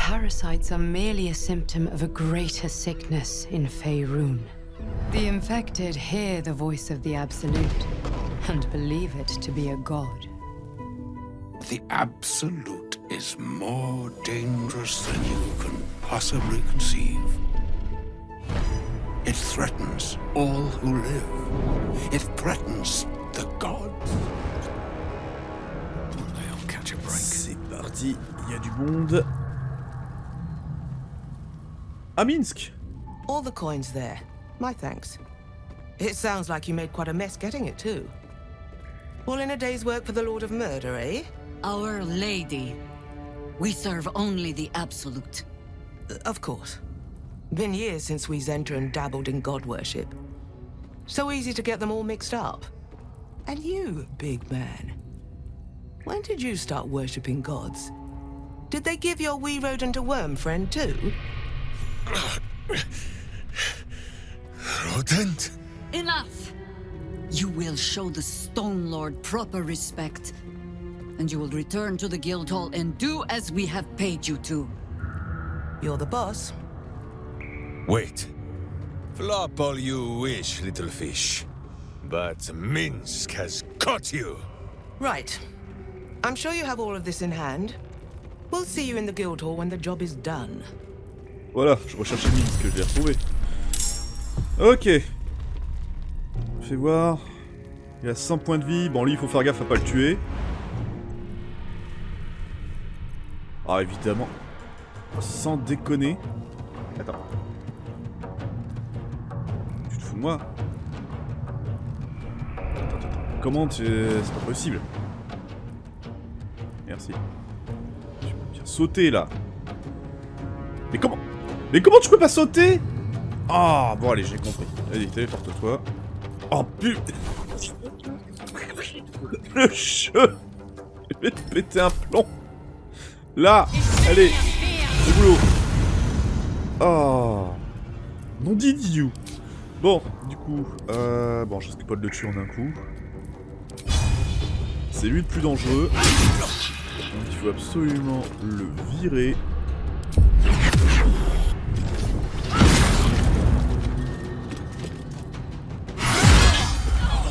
parasites are merely a symptom of a greater sickness in Faerun. The infected hear the voice of the Absolute and believe it to be a god. The Absolute is more dangerous than you can possibly conceive. It threatens all who live. It threatens the gods. They'll catch a break. C'est parti, il y a du monde. À Minsc. All the coins there. My thanks. It sounds like you made quite a mess getting it too. All in a day's work for the Lord of Murder, eh? Our Lady. We serve only the Absolute. Of course. Been years since we Zenta and dabbled in god worship. So easy to get them all mixed up. And you, big man. When did you start worshipping gods? Did they give your wee rodent a worm friend too? Rodent? Enough! You will show the Stone Lord proper respect. And you will return to the guild hall and do as we have paid you to. You're the boss. Wait. Flop all you wish, little fish. But Minsc has caught you. Right. I'm sure you have all of this in hand. We'll see you in the guild hall when the job is done. Voilà, je recherchais Minsc que je l'ai retrouvé. Ok. Fais voir. Il a 100 points de vie. Bon, lui, il faut faire gaffe à pas le tuer. Ah, évidemment. Sans déconner. Attends. Tu te fous de moi? Attends. Comment tu... C'est pas possible. Merci. Tu peux bien sauter, là. Mais comment? Mais comment tu peux pas sauter? Ah, bon, allez, j'ai compris. Vas-y, téléporte-toi. Oh, putain. Le jeu. Je vais te péter un plomb. Là, allez, au boulot. Oh, non d'idiot. Bon, du coup, bon, je risque pas de le tuer en un coup. C'est lui le plus dangereux. Donc il faut absolument le virer.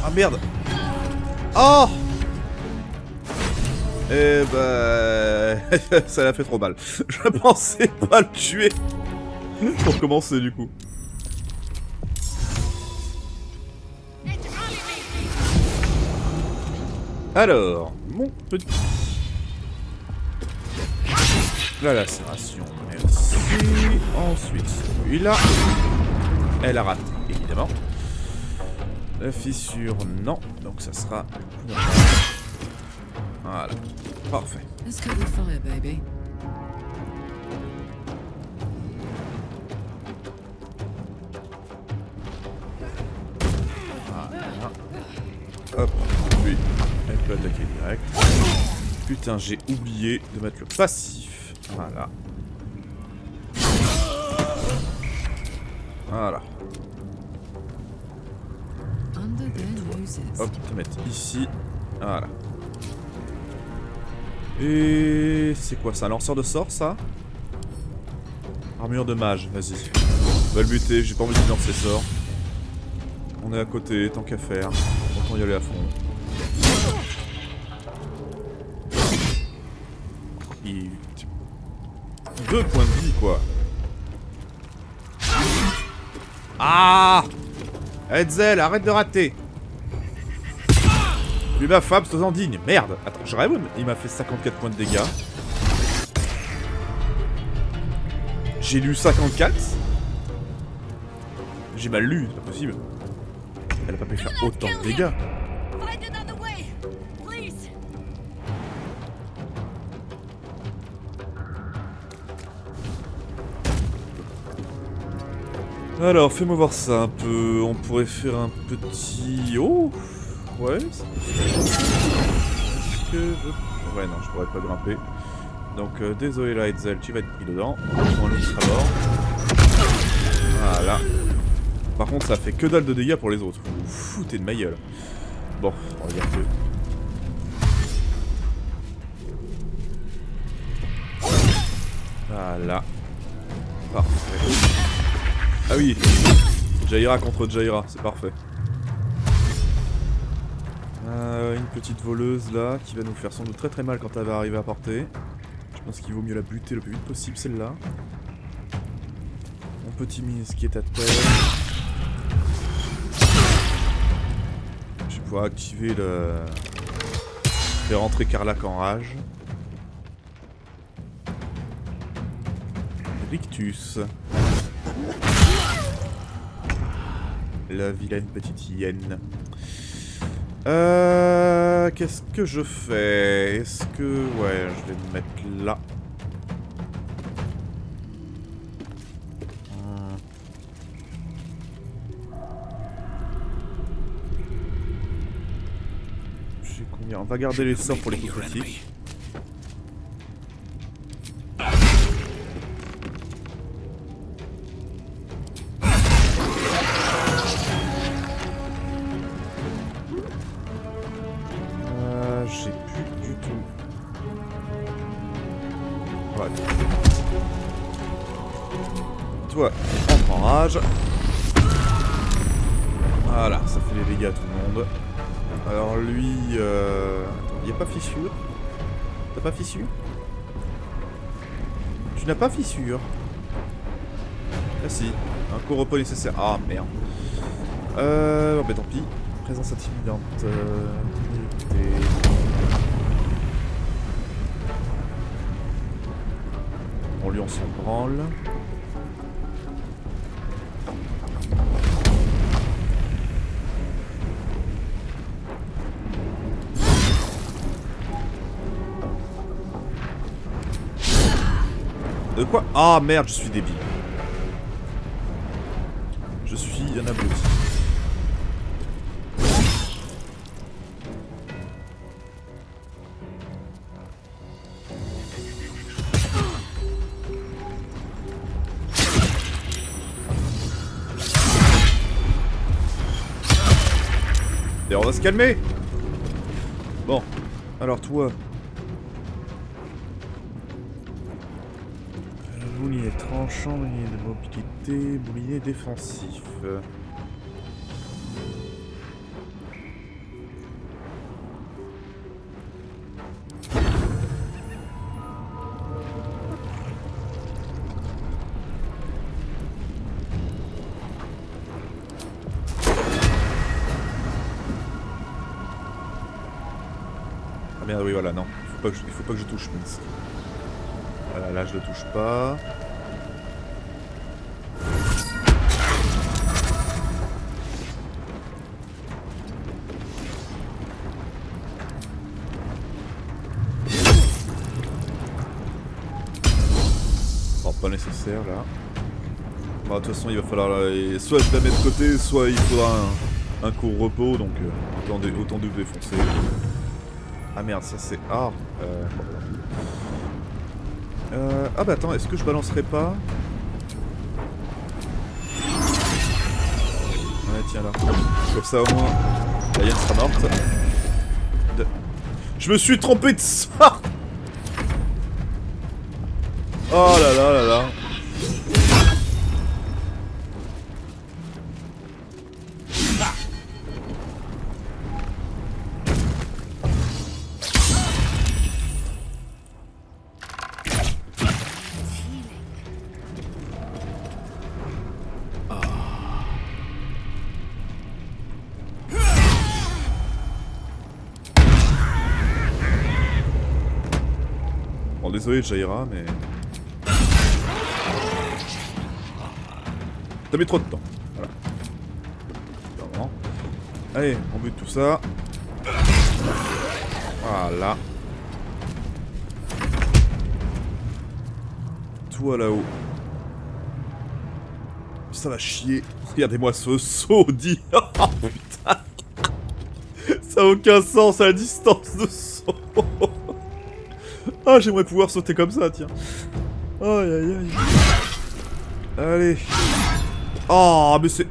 Ah merde. Oh. Eh bah... ça l'a fait trop mal. Je pensais pas le tuer. Pour commencer du coup. Alors, mon petit... La lacération, merci. Ensuite, celui-là. Elle a raté, évidemment. La fissure, non. Donc ça sera... Voilà. Parfait. Let's get the fire, baby. Voilà. Hop. Lui, elle peut attaquer direct. Putain, j'ai oublié de mettre le passif. Voilà. Voilà. Hop, te mettre ici. Voilà. Et c'est quoi ça? Un lanceur de sorts ça? Armure de mage, vas-y. Va le buter, j'ai pas envie de lancer sort. On est à côté, tant qu'à faire. Autant y aller à fond. Il... 2 points de vie quoi. Ah! Hetzel, arrête de rater. Lui ma femme, sois indigne. Merde. Attends, je rêve. Il m'a fait 54 points de dégâts. J'ai lu 54. J'ai mal lu, c'est pas possible. Elle a pas pu faire autant de dégâts. Alors, fais-moi voir ça un peu. On pourrait faire un petit... Oh! Ouais, c'est que je... Ouais, non, je pourrais pas grimper. Donc, désolé là, Hetzel, tu vas être pris dedans. On le sera mort. Voilà. Par contre, ça fait que dalle de dégâts pour les autres. Vous vous foutez de ma gueule. Bon, on va dire que... Voilà. Parfait. Ah oui, Jaira contre Jaira, c'est parfait. Une petite voleuse là qui va nous faire sans doute très mal quand elle va arriver à portée. Je pense qu'il vaut mieux la buter le plus vite possible celle-là. Mon petit Minsc qui est à terre. Je vais pouvoir activer le... faire rentrer Carlac en rage. Rictus. La vilaine petite hyène. Qu'est-ce que je fais? Est-ce que... ouais, je vais me mettre là. J'ai combien? On va garder les sorts pour les coups critiques. Toi, entre en rage. Voilà, ça fait les dégâts à tout le monde. Alors lui... Attends, il n'y a pas fissure? T'as pas fissure? Tu n'as pas fissure? Ah si, un court repos nécessaire. Ah merde. Bon, bah tant pis. Présence intimidante. Bon, lui on s'en branle. De quoi? Ah merde, je suis débile. Je suis un abruti. Et on va se calmer. Bon, alors toi... boulier tranchant, boulier de mobilité, boulier défensif. Ah merde, oui voilà, non. Il faut pas que je touche Minsc. Voilà, là je le touche pas. Bon, pas nécessaire là. Bon, de toute façon il va falloir soit je la mets de côté, soit il faudra un court repos, donc autant de défoncer. Ah merde, ça c'est... Ah ah bah attends, est-ce que je balancerai pas? Ouais tiens là. Comme ça au moins la hyène sera morte. Je me suis trompé de sort. Oh là là là là. Bon, désolé Jaira, mais... T'as mis trop de temps. Voilà. Vraiment. Allez, on bute tout ça. Voilà. Toi là-haut. Ça va chier. Regardez-moi ce saut dit. Oh putain. Ça a aucun sens à la distance de saut. Ah, j'aimerais pouvoir sauter comme ça, tiens. Aïe aïe aïe. Allez. Oh, mais c'est...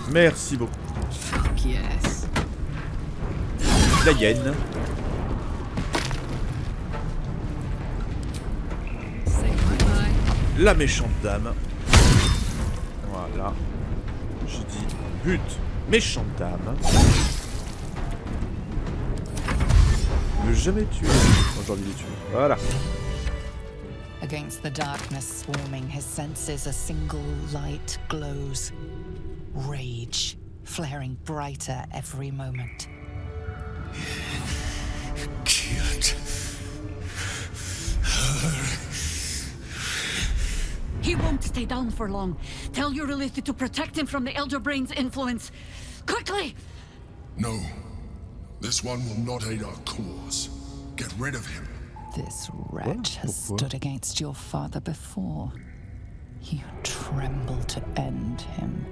Merci beaucoup. Yes. La hyène. Say la méchante dame. Voilà. Je dis but méchante dame. Ne jamais tuer. Moi j'ai envie de les tuer. Voilà. Against the darkness swarming, his senses a single light glows. Rage, flaring brighter every moment. Killed her. He won't stay down for long. Tell your Elith to protect him from the Elder Brain's influence. Quickly! No. This one will not aid our cause. Get rid of him. This wretch has stood against your father before. You tremble to end him.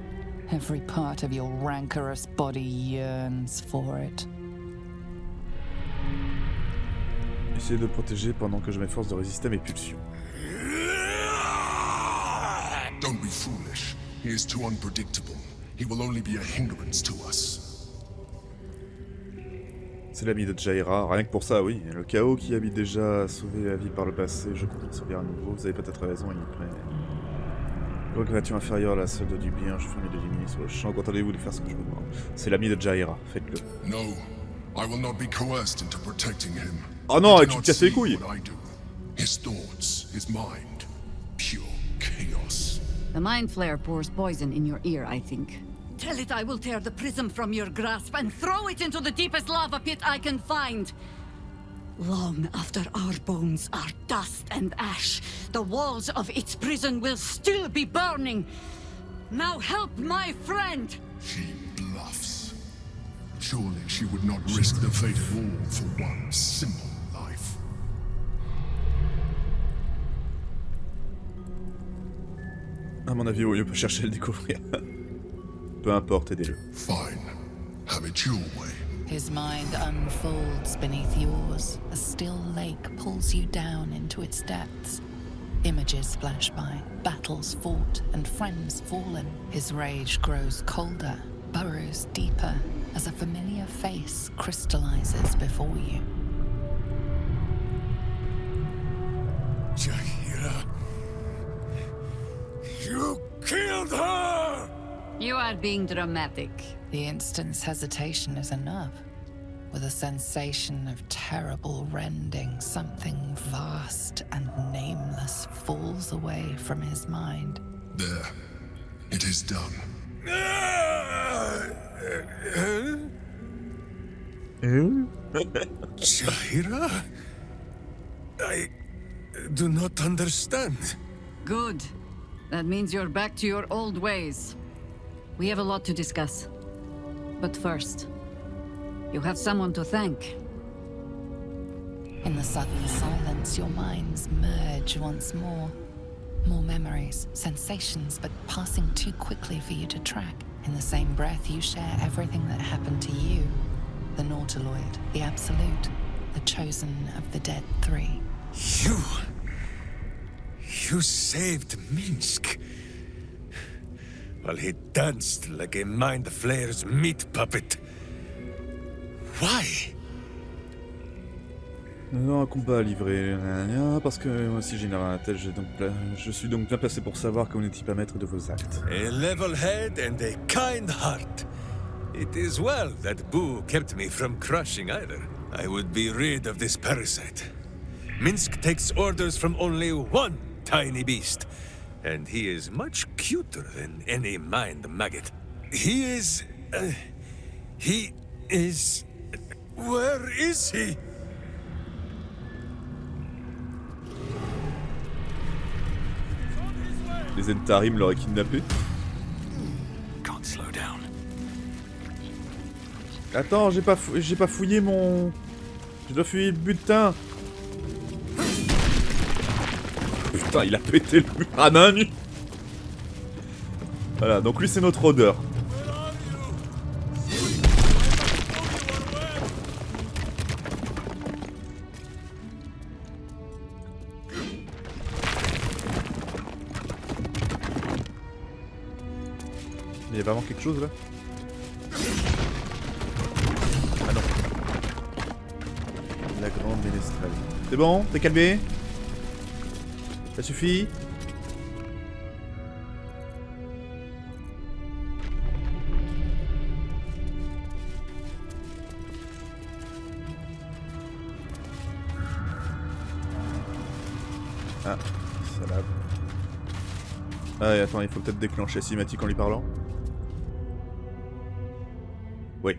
Every part of your rancorous body yearns for it. Essayez de le protéger pendant que je m'efforce de résister à mes pulsions. Don't be foolish. He is too unpredictable. He will only be a hindrance to us. C'est l'ami de Jaira, rien que pour ça, oui. Le chaos qui habite déjà sauvé la vie par le passé, je compte sauver à nouveau. Vous avez peut-être raison, il est prêt. Grande créature inférieure à la solde du bien, je finis de l'éliminer sur le champ. Contentez-vous de faire ce que je vous demande. C'est l'ami de Jaira, faites-le. No, I will not be coerced into protecting him. Oh non, You tu do te not casses les see couilles. what I do. His thoughts, his mind, pure chaos. The Mind Flare pours poison in your ear, I think. Tell it I will tear the prism from your grasp and throw it into the deepest lava pit I can find. Long after our bones are dust and ash, the walls of its prison will still be burning. Now help my friend! She bluffs. Surely she would not risk the fate of all for one simple life. À mon avis, il peut chercher à le découvrir. Peu importe, aidez-le. Fine. Have it your way. His mind unfolds beneath yours. A still lake pulls you down into its depths. Images flash by, battles fought, and friends fallen. His rage grows colder, burrows deeper, as a familiar face crystallizes before you. Jaira, you killed her! You are being dramatic. The instant's hesitation is enough. With a sensation of terrible rending, something vast and nameless falls away from his mind. There. It is done. Jaira? I do not understand. Good. That means you're back to your old ways. We have a lot to discuss. But first, you have someone to thank. In the sudden silence, your minds merge once more. More memories, sensations, but passing too quickly for you to track. In the same breath, you share everything that happened to you. The Nautiloid, the Absolute, the chosen of the dead three. You saved Minsc. While he danced like a Mind Flayer's meat puppet. Why? Nous avons un combat à livrer, parce que moi aussi général à la tête, je suis donc bien placé pour savoir qu'on n'est pas maître de vos actes. A level head and a kind heart. It is well that Bouh kept me from crushing either. I would be rid of this parasite. Minsc takes orders from only one tiny beast, and he is much cuter than any mind maggot. He is... Where is he? Les Entarim l'auraient kidnappé. Can't slow down. Attends, j'ai pas fouillé mon... Je dois fouiller le butin. Putain, il a pété le mur à main nue. Voilà, donc lui c'est notre odeur. Il y a vraiment quelque chose là? Ah non. La grande ménestrelle. C'est bon? T'es calmé? Ça suffit? Ah, ça lave. Ah, et attends, il faut peut-être déclencher la cinématique en lui parlant. Oui.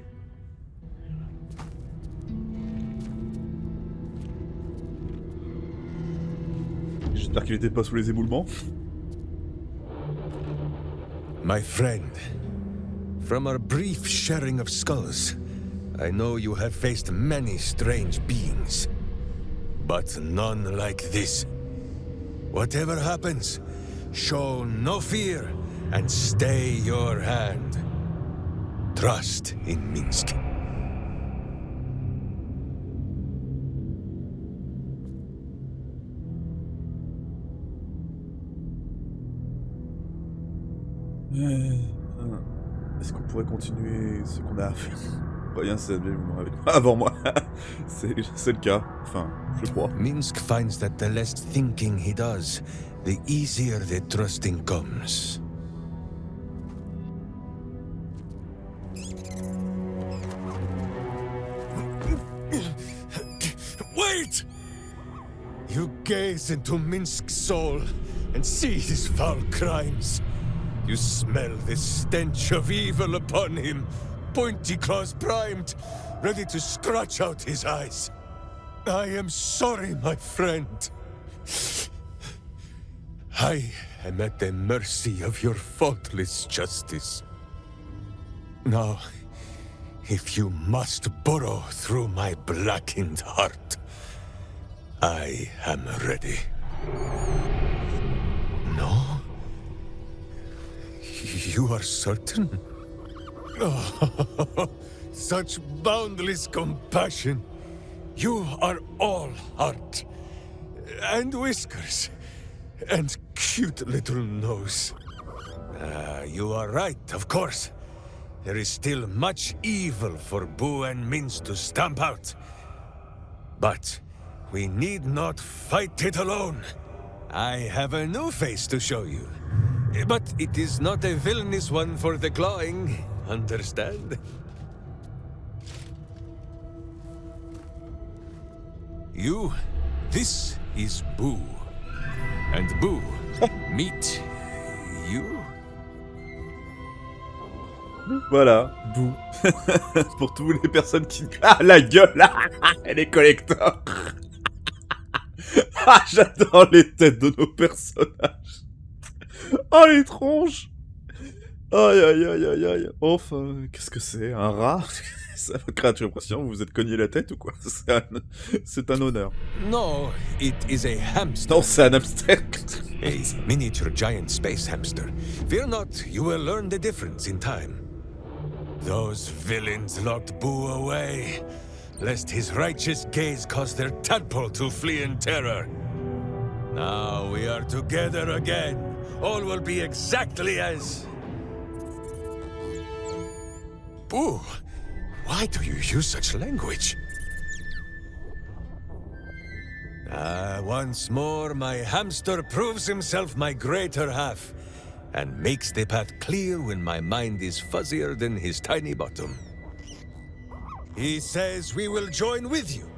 J'espère qu'il était pas sous les éboulements. My friend, from our brief sharing of skulls, I know you have faced many strange beings, but none like this. Whatever happens, show no fear and stay your hand. Trust in Minsc. Est-ce qu'on pourrait continuer ce qu'on a à faire? Rien, c'est avec moi. Avant moi. C'est le cas. Enfin, je crois. Minsc finds that the less thinking he does, the easier the trusting comes. Wait! You gaze into Minsc's soul and see his foul crimes. You smell the stench of evil upon him, pointy claws primed, ready to scratch out his eyes. I am sorry, my friend. I am at the mercy of your faultless justice. Now, if you must burrow through my blackened heart, I am ready. No? You are certain? Oh, such boundless compassion. You are all heart. And whiskers. And cute little nose. You are right, of course. There is still much evil for Bouh and Minsc to stamp out. But we need not fight it alone. I have a new face to show you. But it is not a villainous one for the clawing, understand? You, this is Bouh. And Bouh, meet you. Voilà, Bouh. Pour toutes les personnes qui... Ah, la gueule là. Elle est collector. Ah, j'adore les têtes de nos personnages. Oh, les tronches. Aïe, aïe, aïe, aïe, aïe. Enfin, qu'est-ce que c'est? Un rat? Ça votre créature pression, vous vous êtes cogné la tête ou quoi? C'est un honneur. No, it is a hamster. Non, c'est un hamster. A miniature giant space hamster. Fear not, you will learn the difference in time. Those villains locked Bouh away, lest his righteous gaze cause their tadpole to flee in terror. Now we are together again. All will be exactly as... Bouh, why do you use such language? Once more, my hamster proves himself my greater half, and makes the path clear when my mind is fuzzier than his tiny bottom. He says we will join with you,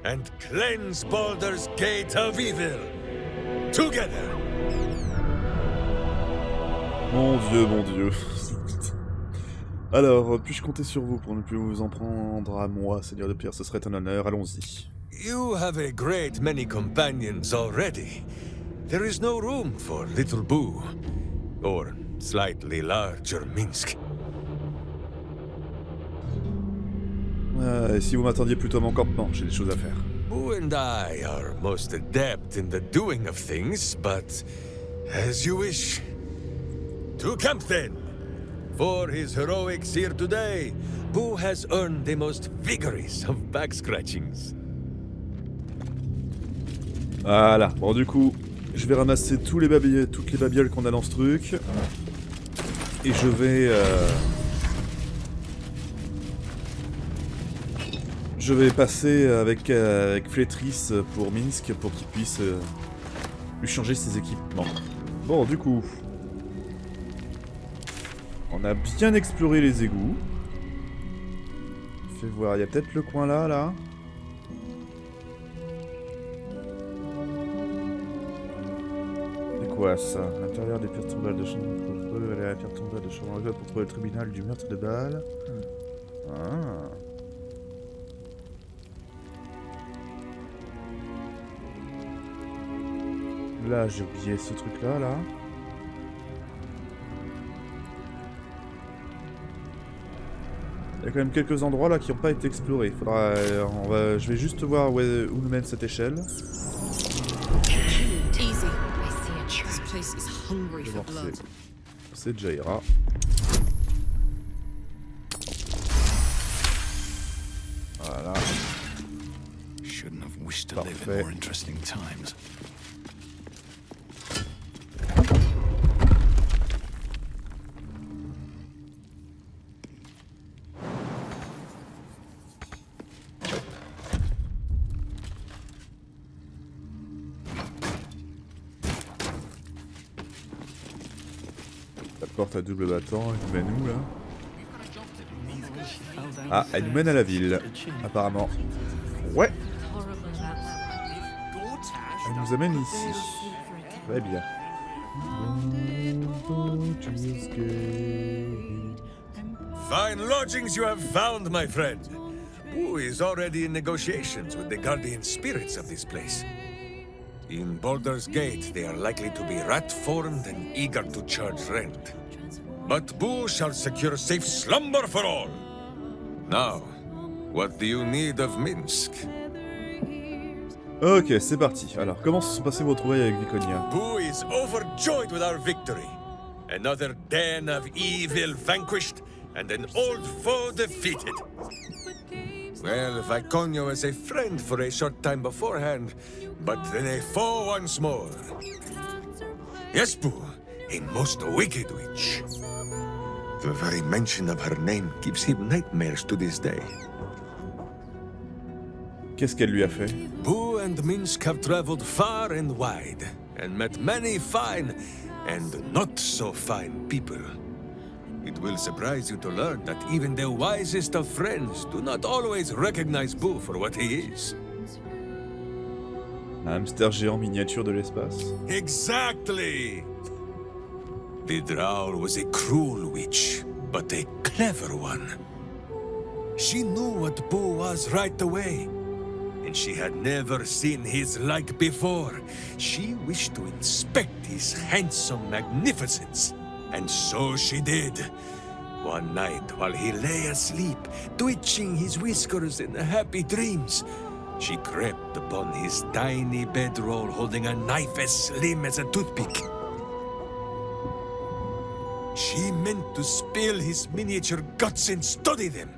and cleanse Baldur's gate of evil. Together! Mon Dieu, mon Dieu. Alors, puis-je compter sur vous pour ne plus vous en prendre à moi, Seigneur de Pierre? Ce serait un honneur, allons-y. You have a great many companions already. There is no room for little Bouh, or slightly larger Minsc. Et si vous m'attendiez plutôt à mon campement, j'ai des choses à faire. Bouh and I are most adept in the doing of things, but as you wish. To camp then! For his heroics here today, Bouh has earned the most vigorous of back scratchings. Voilà, bon du coup, je vais ramasser toutes les babioles qu'on a dans ce truc. Et je vais passer avec Flétrice pour Minsc pour qu'il puisse lui changer ses équipements. Bon du coup, on a bien exploré les égouts. Fais voir, il y a peut-être le coin là. quoi ça? À l'intérieur des pierres tombales de chambre, aller à la pierre tombale de chambre pour trouver le tribunal du meurtre de Bâle. Ah. Là, j'ai oublié ce truc-là, là. Il y a quand même quelques endroits là qui n'ont pas été explorés. Faudra, je vais juste voir où nous mène cette échelle. C'est Jaira. Voilà. Parfait. La porte à double battant, elle nous mène où là? Ah, elle nous mène à la ville, apparemment. Ouais. Elle nous amène ici. Très bien. Fine lodgings you have found, my friend. Bouh is already in negotiations with the guardian spirits of this place. In Baldur's Gate, they are likely to be rat-formed and eager to charge rent. But Bouh shall secure safe slumber for all. Now, what do you need of Minsc? Ok, c'est parti. Alors, comment se sont passées vos trouvailles avec Viconia? Bouh is overjoyed with our victory. Another den of evil vanquished, and an old foe defeated. Well, Viconia was a friend for a short time beforehand, but then a foe once more. Yes, Bouh, a most wicked witch. The very mention of her name gives him nightmares to this day. Qu'est-ce qu'elle lui a fait? Bouh and Minsc have traveled far and wide, and met many fine and not so fine people. It will surprise you to learn that even the wisest of friends do not always recognize Bouh for what he is. Un hamster géant miniature de l'espace. Exactly! The Drow was a cruel witch, but a clever one. She knew what Bouh was right away, and she had never seen his like before. She wished to inspect his handsome magnificence, and so she did. One night, while he lay asleep, twitching his whiskers in happy dreams, she crept upon his tiny bedroll holding a knife as slim as a toothpick. She meant to spill his miniature guts and study them.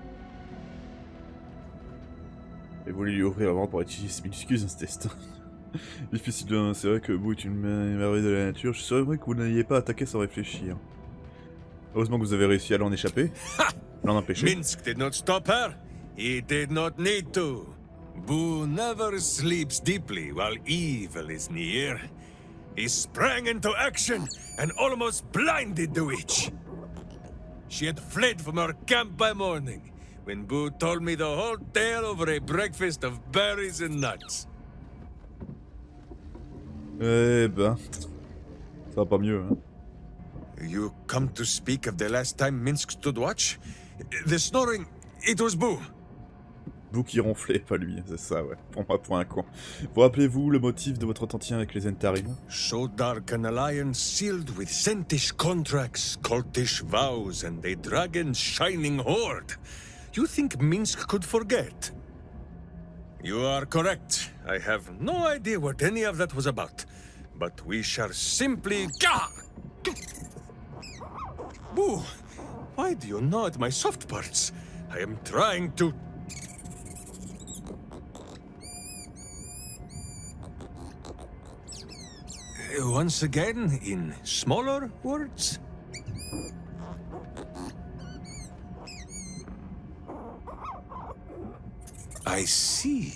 J'ai voulu lui ouvrir avant pour étudier ses minuscules intestins. Difficile, hein. C'est vrai que Bouh est une merveille de la nature. Je suis vrai que vous n'ayez pas attaqué sans réfléchir. Heureusement que vous avez réussi à l'en échapper. L'en empêcher. Minsc did not stop her. He did not need to. Bouh never sleeps deeply while evil is near. He sprang into action and almost blinded the witch. She had fled from our camp by morning, when Bouh told me the whole tale over a breakfast of berries and nuts. Eh ben, ça va pas mieux, hein. You come to speak of the last time Minsc stood watch? The snoring, it was Bouh. Bouh qui ronflait, pas lui, c'est ça, ouais. Pour moi, pour un con. Vous rappelez-vous le motif de votre entretien avec les Entarim? So dark an alliance sealed with scentish contracts, cultish vows, and a dragon's shining horde. You think Minsc could forget? You are correct. I have no idea what any of that was about. But we shall simply... Gah! Bouh, why do you gnaw at my soft parts? I am trying to... Once again, in smaller words? I see.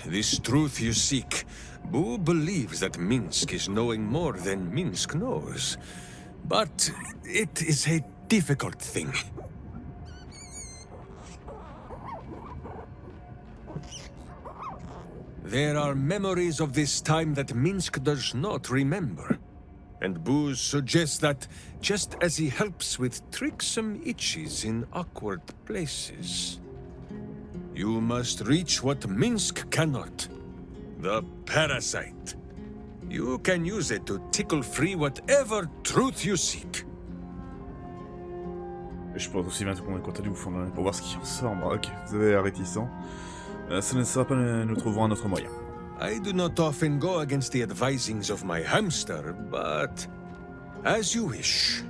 This truth you seek. Bouh believes that Minsc is knowing more than Minsc knows. But it is a difficult thing. There are memories of this time that Minsc does not remember. And Bouh suggests that, just as he helps with tricksome itches in awkward places, you must reach what Minsc cannot. The parasite. You can use it to tickle free whatever truth you seek. Je pense aussi mettre combien de contenu vous fondez pour voir ce qui en sort. Bon, ok, vous avez réticent. Ça ne sera pas, nous trouverons un autre moyen. I do not often go against the advisings of my hamster, but as you wish.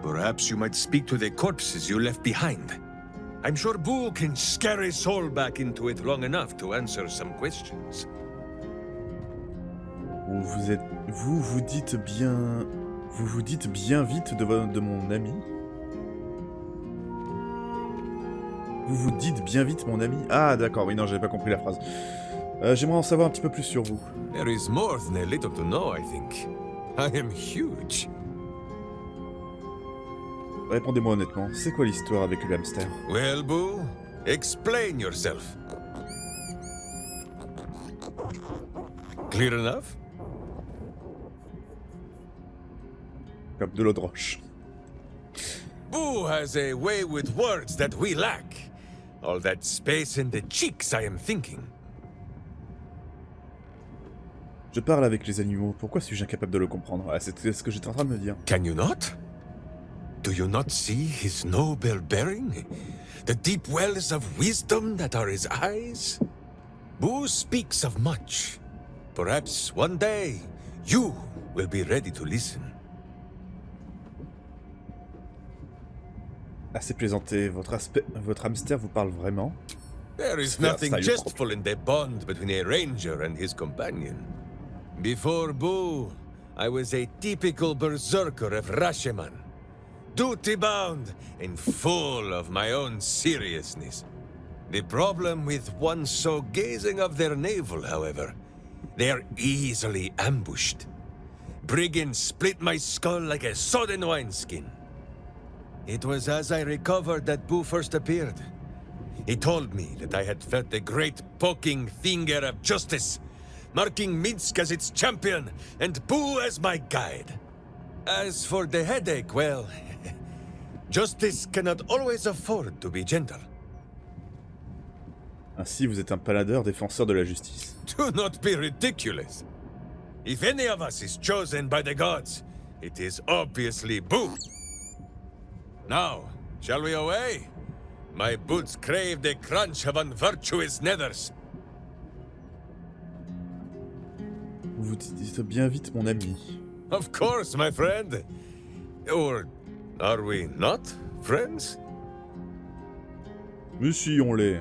Perhaps you might speak to the corpses you left behind. I'm sure Bouh can scare his soul back into it long enough to answer some questions. Vous vous dites bien vite de mon ami. Vous vous dites bien vite mon ami. Ah d'accord, oui non, j'avais pas compris la phrase. J'aimerais en savoir un petit peu plus sur vous. There is more than a little to know, I think. I am huge. Répondez-moi honnêtement, c'est quoi l'histoire avec le hamster? Well, Bouh, explain yourself. Clear enough? Comme de l'eau de roche. Bouh has a way with words that we lack. All that space in the cheeks, I am thinking. Je parle avec les animaux, pourquoi suis-je incapable de le comprendre? Ah, c'est ce que j'étais en train de me dire. Can you not? Do you not see his noble bearing? The deep wells of wisdom that are his eyes? Bouh speaks of much. Perhaps one day, you will be ready to listen. Assez plaisanté, votre hamster vous parle vraiment? There is nothing jestful in the bond between a ranger and his companion. Before Bouh, I was a typical berserker of Rashomon. Duty-bound and full of my own seriousness. The problem with one so gazing of their navel, however, they are easily ambushed. Brigands split my skull like a sodden wineskin. It was as I recovered that Bouh first appeared. He told me that I had felt the great poking finger of justice, marking Minsc as its champion and Bouh as my guide. As for the headache, well, justice cannot always afford to be gentle. Ainsi, vous êtes un paladin défenseur de la justice. Do not be ridiculous. If any of us is chosen by the gods, it is obviously Bouh. Now, shall we away? My boots crave the crunch of unvirtuous nethers. Vous dites bien vite mon ami. Of course, my friend. Or are we not friends? Mais si, on l'est.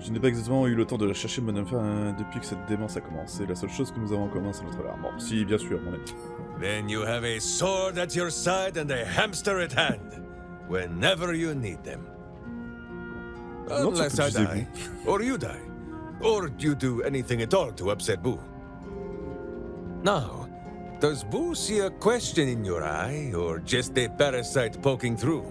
Je n'ai pas exactement eu le temps de la chercher, mon enfant, depuis que cette démence a commencé. La seule chose que nous avons en commun, c'est notre larme. Bon, si, bien sûr, mon ami. Then you have a sword at your side and a hamster at hand, whenever you need them. Unless I die, or you die, or you do anything at all to upset Bouh. Now, does Bouh see a question in your eye, or just a parasite poking through?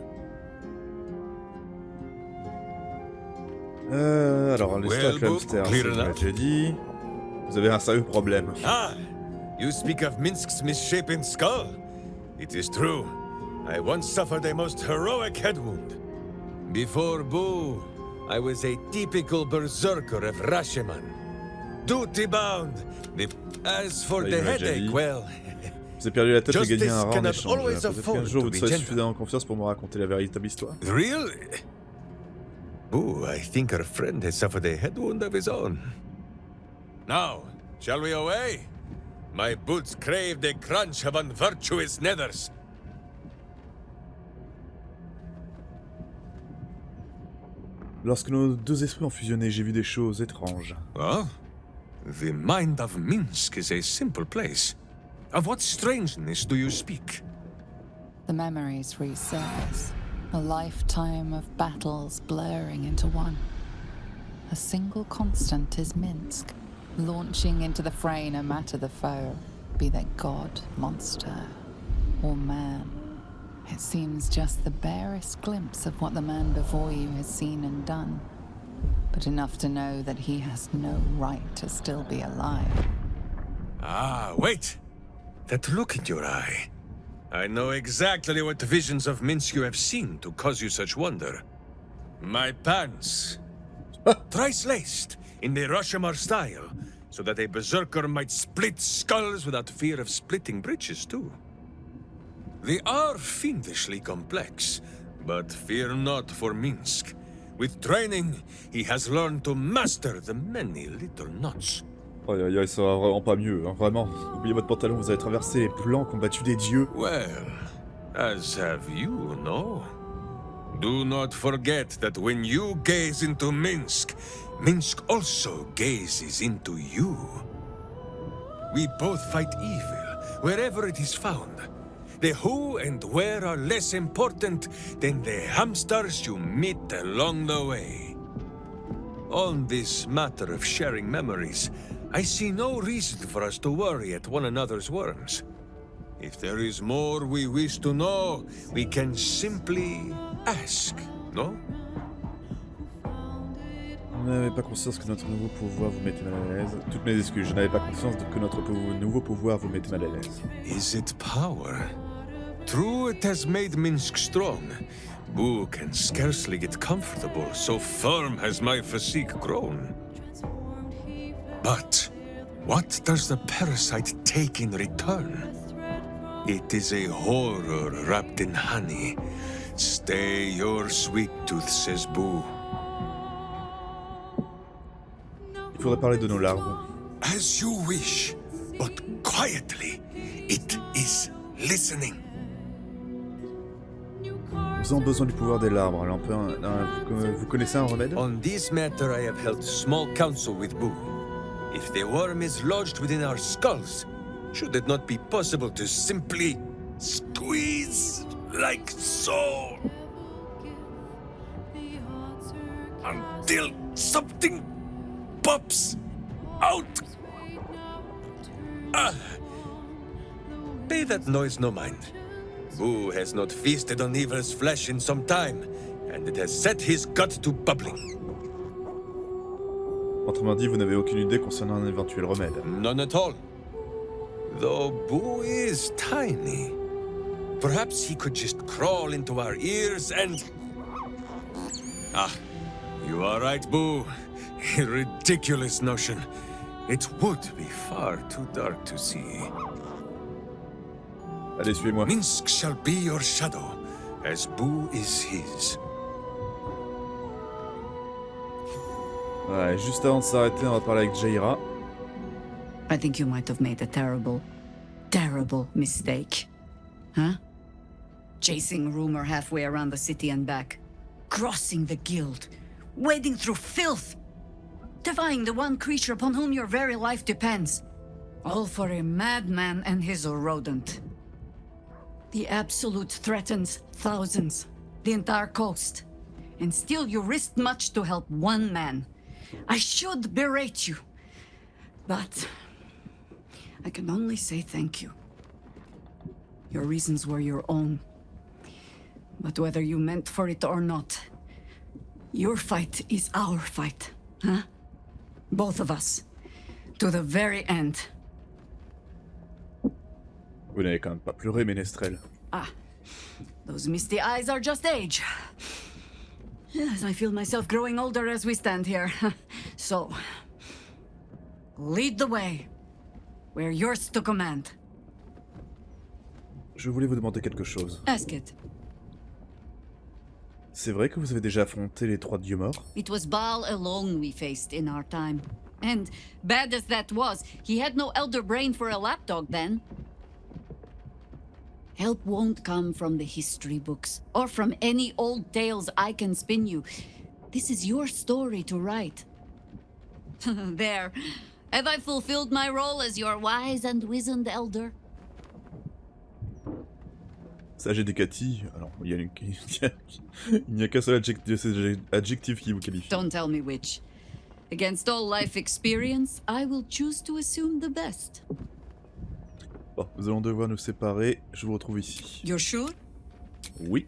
Alors, l'histoire avec le hamster, c'est ce que j'ai dit. Vous avez un sérieux problème. Ah! You speak of Minsc's misshapen skull? It is true. I once suffered a most heroic head wound. Before Bouh, I was a typical berserker of Rashomon. Duty-bound. As for the headache, well... Vous avez perdu la tête et gagné un rang en échange. Peut-être qu'un jour vous serez suffisamment confiance pour me raconter la véritable histoire. Really? Bouh, I think our friend has suffered a head wound of his own. Now, shall we away? My boots crave the crunch of unvirtuous nethers. Lorsque nos deux esprits ont fusionné, j'ai vu des choses étranges. Oh? The mind of Minsc is a simple place. Of what strangeness do you speak? The memories resurface. A lifetime of battles blurring into one. A single constant is Minsc, launching into the fray no matter the foe, be they god, monster, or man. It seems just the barest glimpse of what the man before you has seen and done. but enough to know that he has no right to still be alive. Ah, wait! That look in your eye. I know exactly what visions of Minsc you have seen to cause you such wonder. My pants. Thrice laced, in the Rashomar style, so that a berserker might split skulls without fear of splitting breeches too. They are fiendishly complex, but fear not for Minsc. With training, he has learned to master the many little knots. Aïe aïe aïe, ça va vraiment pas mieux, hein, vraiment. Oubliez votre pantalon, vous avez traversé les plans, combattu des dieux. Well, as have you, no? Do not forget that when you gaze into Minsc, Minsc also gazes into you. We both fight evil, wherever it is found. The who and where are less important than the hamsters you meet along the way. On this matter of sharing memories, I see no reason for us to worry at one another's worms. If there is more we wish to know, we can simply ask, no? Je n'avais pas conscience que notre nouveau pouvoir vous mettait mal à l'aise. Toutes mes excuses, je n'avais pas conscience que notre nouveau pouvoir vous mettait mal à l'aise. Is it power? True, it has made Minsc strong. Bouh can scarcely get comfortable, so firm has my physique grown. But what does the parasite take in return? It is a horror wrapped in honey. Stay your sweet tooth, says Bouh. Il faudrait parler de nos larves. As you wish, but quietly. It is listening. Nous avons besoin du pouvoir des larves. Alors, vous connaissez un remède? On this matter I have held small counsel with Bouh. If the worm is lodged within our skulls, should it not be possible to simply squeeze like so? Until something pops out. Pay that noise no mind. Bouh has not feasted on evil's flesh in some time, and it has set his gut to bubbling. Autrement dit, vous n'avez aucune idée concernant un éventuel remède. None at all. Though Bouh is tiny, perhaps he could just crawl into our ears and... Ah, you are right, Bouh. A ridiculous notion. It would be far too dark to see. Allez, suivez-moi. Minsc shall be your shadow, as Bouh is his. Ouais, juste avant de s'arrêter, on va parler avec Jaira. I think you might have made a terrible, terrible mistake. Huh? Chasing rumor halfway around the city and back. Crossing the guild. Wading through filth. Defying the one creature upon whom your very life depends. All for a madman and his rodent. The Absolute threatens thousands, the entire coast. And still you risked much to help one man. I should berate you, but I can only say thank you. Your reasons were your own. But whether you meant for it or not, your fight is our fight, huh? Both of us. To the very end. Vous n'avez quand même pas pleuré, ménestrel. Ah, those misty eyes are just age. Yes, I feel myself growing older as we stand here. So, lead the way. We're yours to command. Je voulais vous demander quelque chose. Ask it. C'est vrai que vous avez déjà affronté les trois dieux morts? It was Baal alone we faced in our time. And bad as that was, he had no elder brain for a lapdog then. Help won't come from the history books, or from any old tales I can spin you. This is your story to write. There. Have I fulfilled my role as your wise and wizened elder? Sage et Décati, alors il n'y a qu'un seul adjectif qui vous qualifie. Don't tell me which. Against all life experience, I will choose to assume the best. Bon, nous allons devoir nous séparer. Je vous retrouve ici. You're sure? Oui.